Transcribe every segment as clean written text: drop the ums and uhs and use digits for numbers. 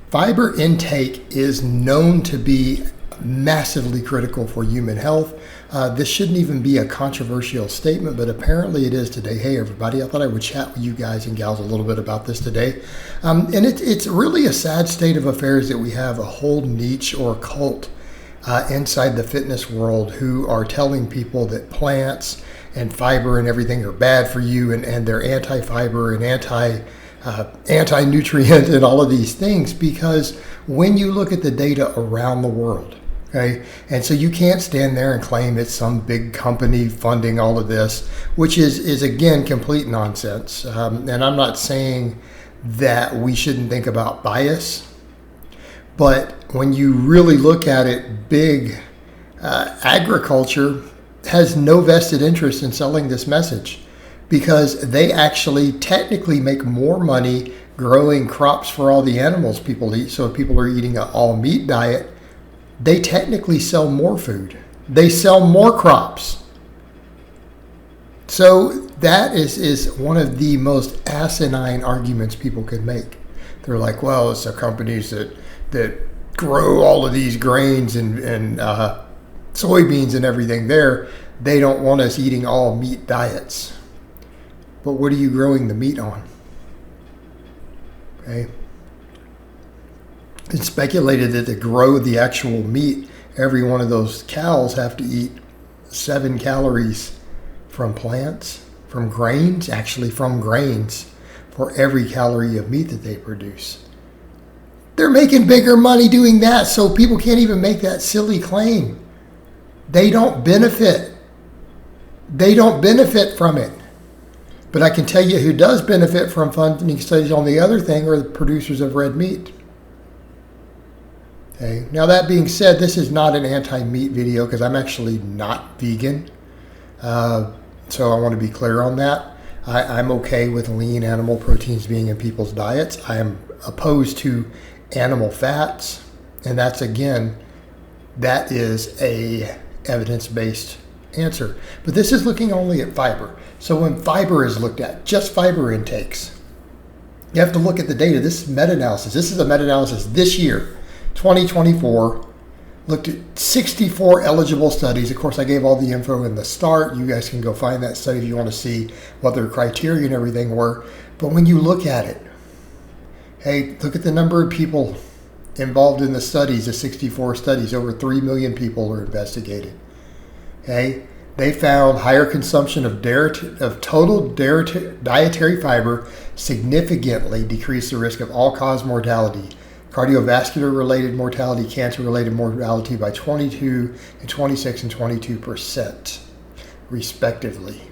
Fiber intake is known to be massively critical for human health. This shouldn't even be a controversial statement, but apparently it is today. Hey, everybody, I thought I would chat with you guys and gals a little bit about this today. And it's really a sad state of affairs that we have a whole niche or cult inside the fitness world who are telling people that plants and fiber and everything are bad for you, and they're anti-fiber and anti-nutrient and all of these things, because when you look at the data around the world, okay, and so you can't stand there and claim it's some big company funding all of this, which is again complete nonsense. And I'm not saying that we shouldn't think about bias, but when you really look at it, big agriculture has no vested interest in selling this message, because they actually technically make more money growing crops for all the animals people eat. So if people are eating an all meat diet, they technically sell more food. They sell more crops. So that is one of the most asinine arguments people can make. They're like, well, it's the companies that grow all of these grains and soybeans and everything there. They don't want us eating all meat diets. But what are you growing the meat on? Okay. It's speculated that to grow the actual meat, every one of those cows have to eat 7 calories from plants, from grains, for every calorie of meat that they produce. They're making bigger money doing that, so people can't even make that silly claim. They don't benefit. They don't benefit from it. But I can tell you who does benefit from funding studies on the other thing are the producers of red meat. Okay. Now, that being said, this is not an anti-meat video because I'm actually not vegan. So I want to be clear on that. I'm okay with lean animal proteins being in people's diets. I am opposed to animal fats. And that's, again, that is a evidence-based answer. But this is looking only at fiber. So when fiber is looked at, just fiber intakes, you have to look at the data. This is meta-analysis. This is a meta-analysis this year, 2024, looked at 64 eligible studies. Of course, I gave all the info in the start. You guys can go find that study if you want to see what their criteria and everything were. But when you look at it, hey, look at the number of people involved in the studies, the 64 studies. Over 3 million people were investigated. Okay, they found higher consumption of total dietary fiber significantly decreased the risk of all-cause mortality, cardiovascular-related mortality, cancer-related mortality by 22 and 26 and 22%, respectively.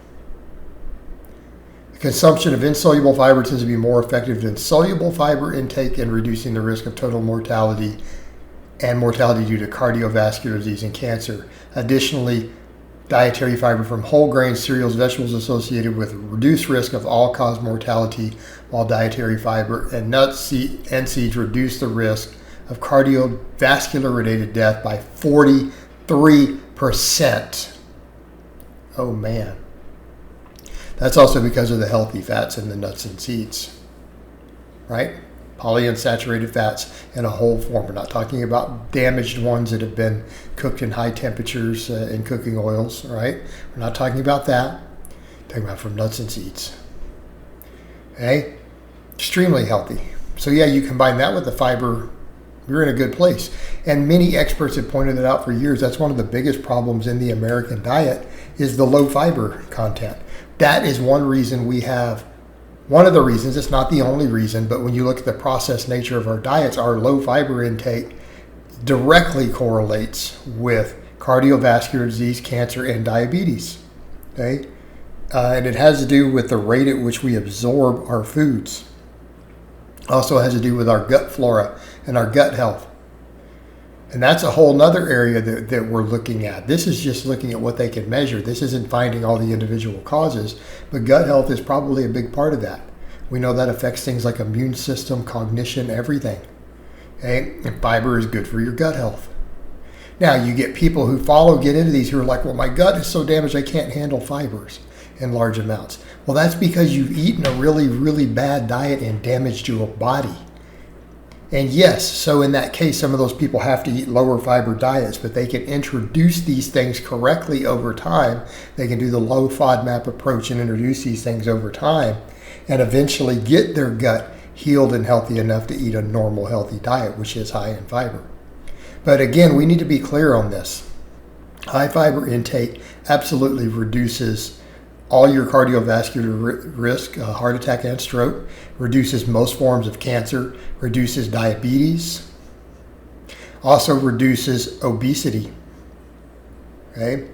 The consumption of insoluble fiber tends to be more effective than soluble fiber intake in reducing the risk of total mortality and mortality due to cardiovascular disease and cancer. Additionally, dietary fiber from whole grains, cereals, vegetables associated with reduced risk of all-cause mortality, while dietary fiber and nuts and seeds reduce the risk of cardiovascular-related death by 43%. Oh man. That's also because of the healthy fats in the nuts and seeds, right? Polyunsaturated fats in a whole form. We're not talking about damaged ones that have been cooked in high temperatures in cooking oils, right? We're not talking about that. We're talking about from nuts and seeds. Okay? Extremely healthy. So yeah, you combine that with the fiber, you're in a good place. And many experts have pointed it out for years. That's one of the biggest problems in the American diet is the low fiber content. That is one reason we have. One of the reasons, it's not the only reason, but when you look at the processed nature of our diets, our low fiber intake directly correlates with cardiovascular disease, cancer, and diabetes. Okay? And it has to do with the rate at which we absorb our foods. Also has to do with our gut flora and our gut health. And that's a whole nother area that we're looking at. This is just looking at what they can measure. This isn't finding all the individual causes, but gut health is probably a big part of that. We know that affects things like immune system, cognition, everything. Okay? And fiber is good for your gut health. Now, you get people who get into these who are like, well, my gut is so damaged I can't handle fibers in large amounts. Well, that's because you've eaten a really, really bad diet and damaged your body. And yes, so in that case, some of those people have to eat lower fiber diets, but they can introduce these things correctly over time. They can do the low FODMAP approach and introduce these things over time and eventually get their gut healed and healthy enough to eat a normal, healthy diet, which is high in fiber. But again, we need to be clear on this. High fiber intake absolutely reduces all your cardiovascular risk, heart attack and stroke, reduces most forms of cancer, reduces diabetes, also reduces obesity. Okay?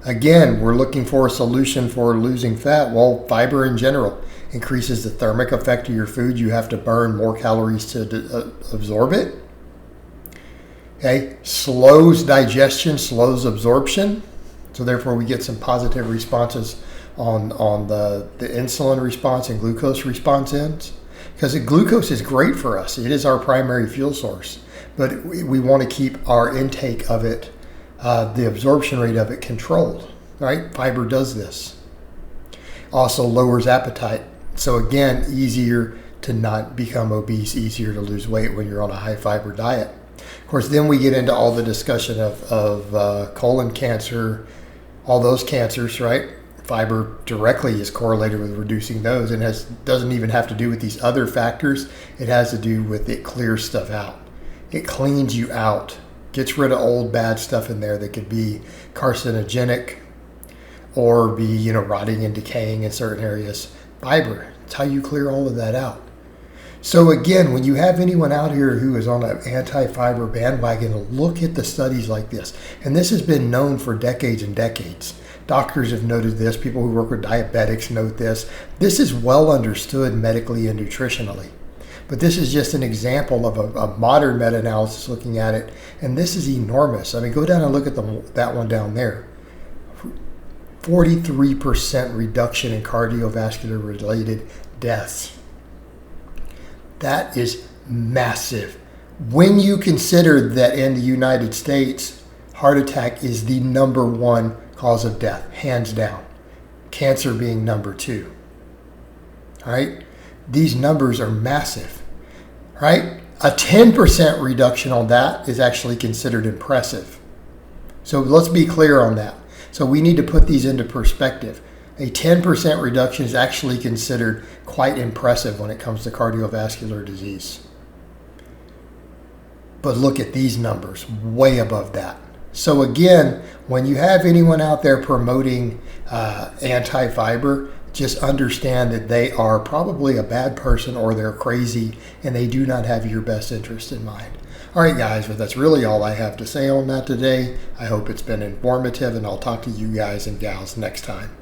Again, we're looking for a solution for losing fat. Well, fiber in general increases the thermic effect of your food. You have to burn more calories to absorb it. Okay? Slows digestion, slows absorption. So therefore we get some positive responses on the insulin response and glucose response ends. Because glucose is great for us. It is our primary fuel source. But we want to keep our intake of it, the absorption rate of it controlled. Right? Fiber does this. Also lowers appetite. So again, easier to not become obese, easier to lose weight when you're on a high fiber diet. Of course, then we get into all the discussion of colon cancer, all those cancers, right? Fiber directly is correlated with reducing those and doesn't even have to do with these other factors. It has to do with it clears stuff out. It cleans you out, gets rid of old bad stuff in there that could be carcinogenic or be, rotting and decaying in certain areas. Fiber, it's how you clear all of that out. So again, when you have anyone out here who is on an anti-fiber bandwagon, look at the studies like this. And this has been known for decades and decades. Doctors have noted this. People who work with diabetics note this. This is well understood medically and nutritionally. But this is just an example of a modern meta-analysis looking at it. And this is enormous. I mean, go down and look at that one down there. 43% reduction in cardiovascular related deaths. That is massive. When you consider that in the United States, heart attack is the number one cause of death, hands down. Cancer being number 2. All right? These numbers are massive. Right? A 10% reduction on that is actually considered impressive. So let's be clear on that. So we need to put these into perspective. A 10% reduction is actually considered quite impressive when it comes to cardiovascular disease. But look at these numbers, way above that. So again, when you have anyone out there promoting anti-fiber, just understand that they are probably a bad person or they're crazy and they do not have your best interest in mind. All right, guys, but that's really all I have to say on that today. I hope it's been informative, and I'll talk to you guys and gals next time.